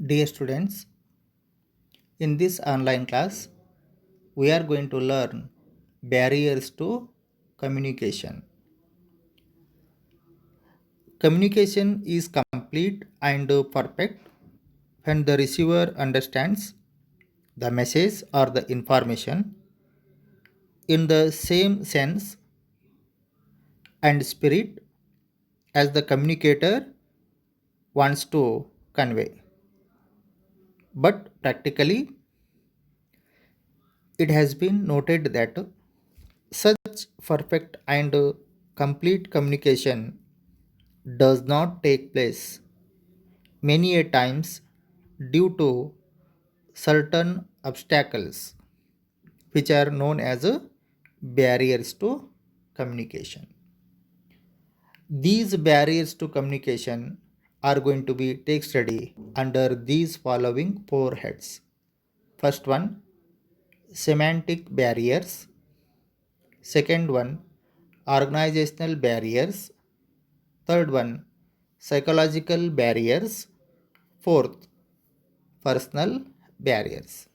Dear students, in this online class, we are going to learn barriers to communication. Communication is complete and perfect when the receiver understands the message or the information in the same sense and spirit as the communicator wants to convey. But practically, it has been noted that such perfect and complete communication does not take place many a times due to certain obstacles which are known as barriers to communication. These barriers to communication are going to be take study under these following four heads. First one, semantic barriers. Second one, organizational barriers. Third one, psychological barriers. Fourth, personal barriers.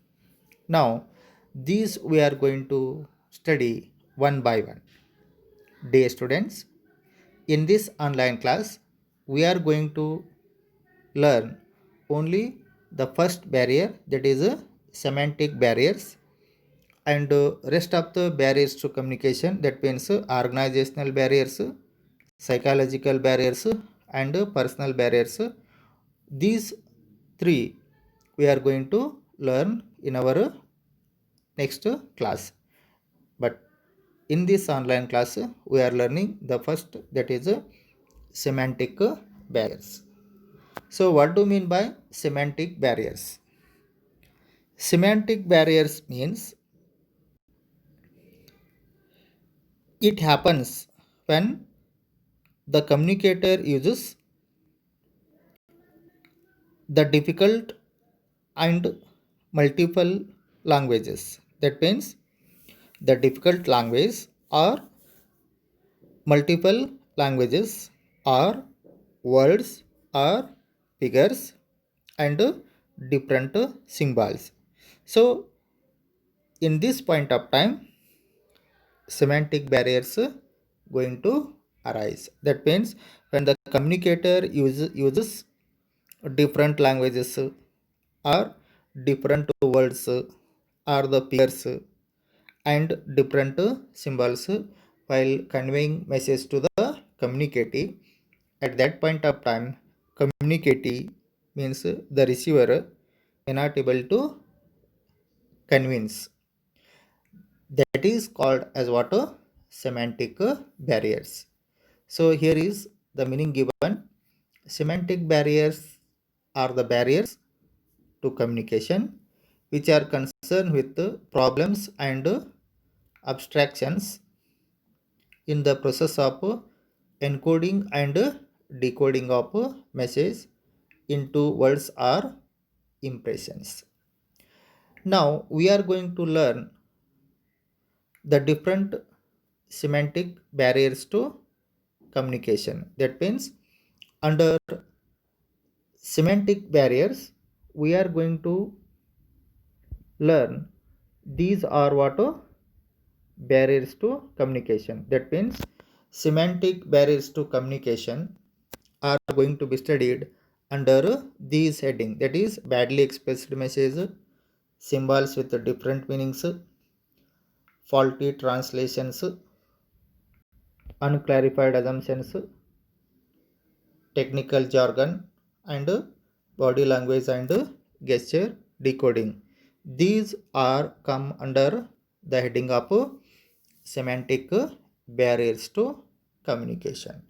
Now, these we are going to study one by one. Dear students, in this online class, we are going to learn only the first barrier, that is semantic barriers, and rest of the barriers to communication, that means organizational barriers, psychological barriers, and personal barriers. These three we are going to learn in our next class. But in this online class, we are learning the first, that is semantic barriers. So, what do you mean by semantic barriers? Semantic barriers means it happens when the communicator uses the difficult and multiple languages. That means the difficult language or multiple languages or words or figures and different symbols. So, in this point of time, semantic barriers going to arise. That means when the communicator uses different languages or different words or the figures and different symbols while conveying message to the communicator, at that point of time communicator means the receiver may not able to convince. That is called as what semantic barriers. So here is the meaning given. Semantic barriers are the barriers to communication which are concerned with the problems and abstractions in the process of encoding and decoding of message into words or impressions. Now we are going to learn the different semantic barriers to communication. That means under semantic barriers, we are going to learn these are what barriers to communication. That means semantic barriers to communication are going to be studied under these heading, that is badly expressed message, symbols with different meanings, faulty translations, unclarified assumptions, technical jargon, and body language and gesture decoding. These are come under the heading of semantic barriers to communication.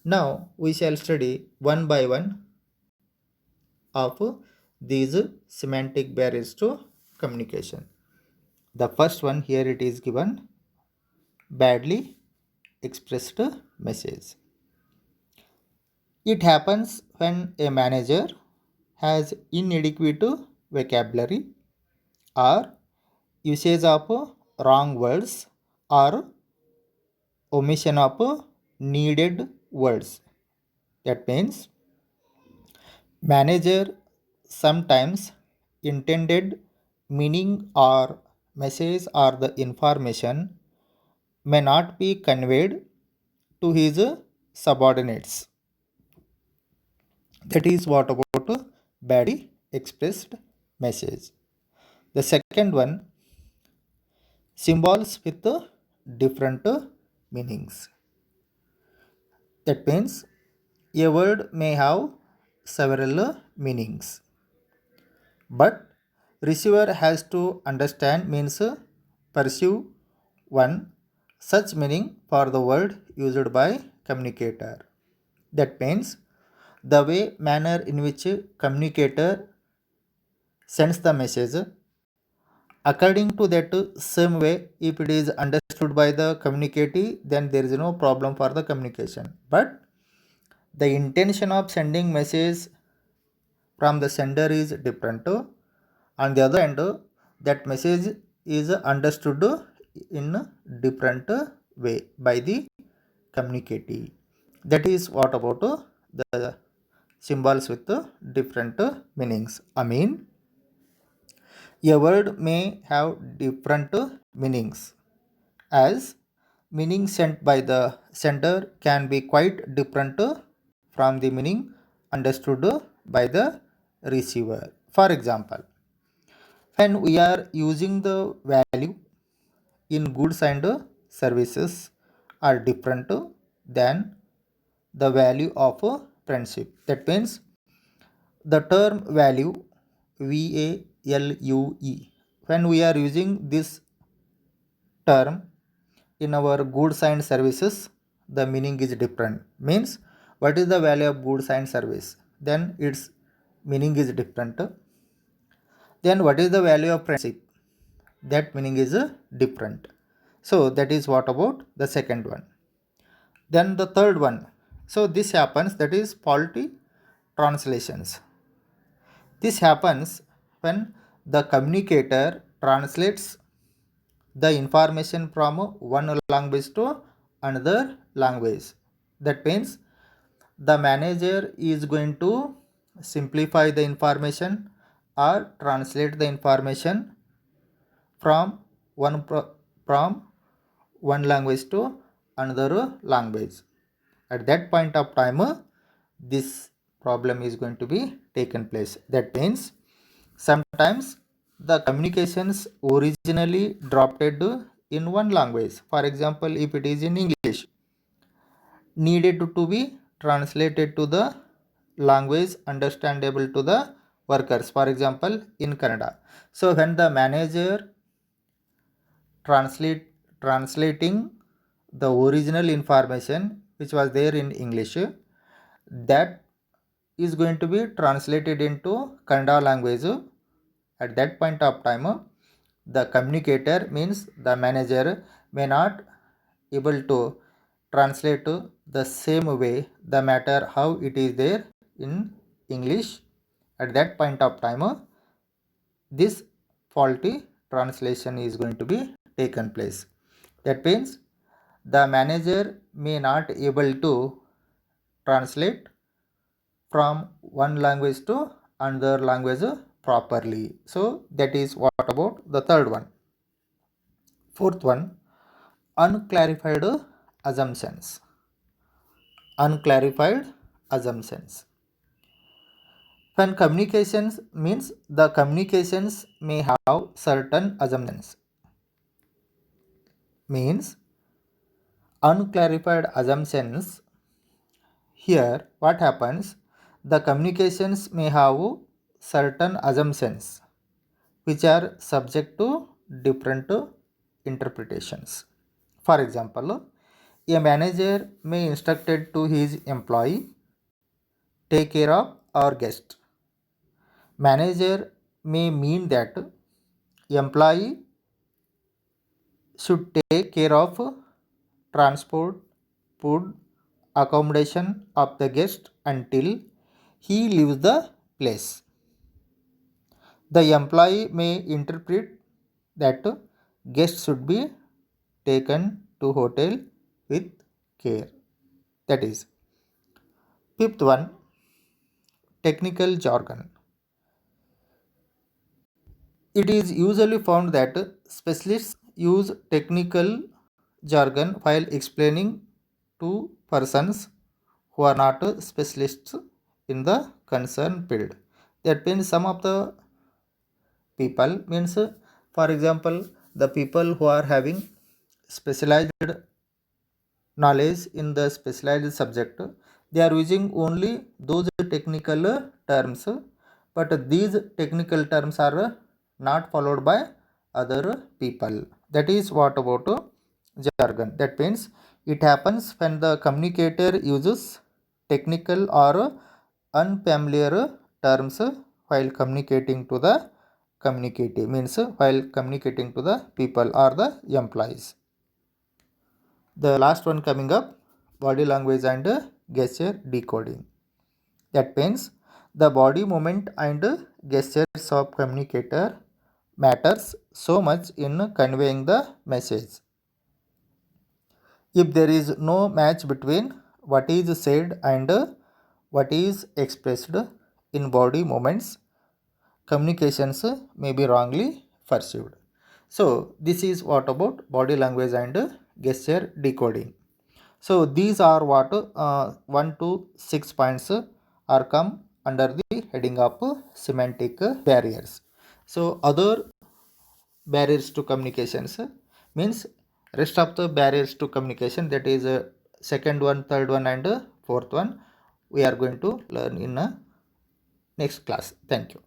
Now we shall study one by one of these semantic barriers to communication. The first one here it is given, badly expressed message. It happens when a manager has inadequate vocabulary or usage of wrong words or omission of needed words. That means manager sometimes intended meaning or message or the information may not be conveyed to his subordinates. That is what about badly expressed message. The second one, symbols with different meanings. That means a word may have several meanings, but receiver has to understand means perceive one such meaning for the word used by communicator. That means the way manner in which communicator sends the message, according to that same way, if it is understood by the communicatee, then there is no problem for the communication. But the intention of sending message from the sender is different. On the other hand, that message is understood in different way by the communicatee. That is what about the symbols with different meanings. I mean, a word may have different meanings, as meaning sent by the sender can be quite different from the meaning understood by the receiver. For example, when we are using the value in goods and services are different than the value of friendship. That means the term value, VALUE, when we are using this term in our goods and services, the meaning is different. Means what is the value of goods and service? Then its meaning is different. Then what is the value of friendship? That meaning is different. So that is what about the second one. Then the third one. So this happens, that is faulty translations. This happens when the communicator translates the information from one language to another language. That means the manager is going to simplify the information or translate the information from from one language to another language. At that point of time, this problem is going to be taken place. That means sometimes the communications originally drafted in one language, for example, if it is in English, needed to be translated to the language understandable to the workers, for example, in Canada. So when the manager translating the original information which was there in English, that is going to be translated into Kannada language. At that point of time, the communicator means the manager may not able to translate the same way the matter how it is there in English. At that point of time, this faulty translation is going to be taken place. That means the manager may not able to translate from one language to another language properly. So that is what about the third one. Fourth one, unclarified assumptions. Unclarified assumptions. When communications means the communications may have certain assumptions. Means unclarified assumptions. Here what happens? The communications may have certain assumptions which are subject to different interpretations. For example, a manager may instructed to his employee, take care of our guest. Manager may mean that employee should take care of transport, food, accommodation of the guest until he leaves the place. The employee may interpret that guests should be taken to hotel with care. That is. Fifth one, technical jargon. It is usually found that specialists use technical jargon while explaining to persons who are not specialists in the concerned field. That means some of the people means, for example, the people who are having specialized knowledge in the specialized subject, they are using only those technical terms, but these technical terms are not followed by other people. That is what about jargon. That means it happens when the communicator uses technical or unfamiliar terms while communicating to the communicative, means while communicating to the people or the employees. The last one coming up, body language and gesture decoding. That means the body movement and gestures of communicator matters so much in conveying the message. If there is no match between what is said and what is expressed in body movements, communications may be wrongly perceived. So this is what about body language and gesture decoding. So these are what 1 to 6 points are come under the heading of semantic barriers. So other barriers to communications means rest of the barriers to communication, that is second one, third one and fourth one, we are going to learn in next class. Thank you.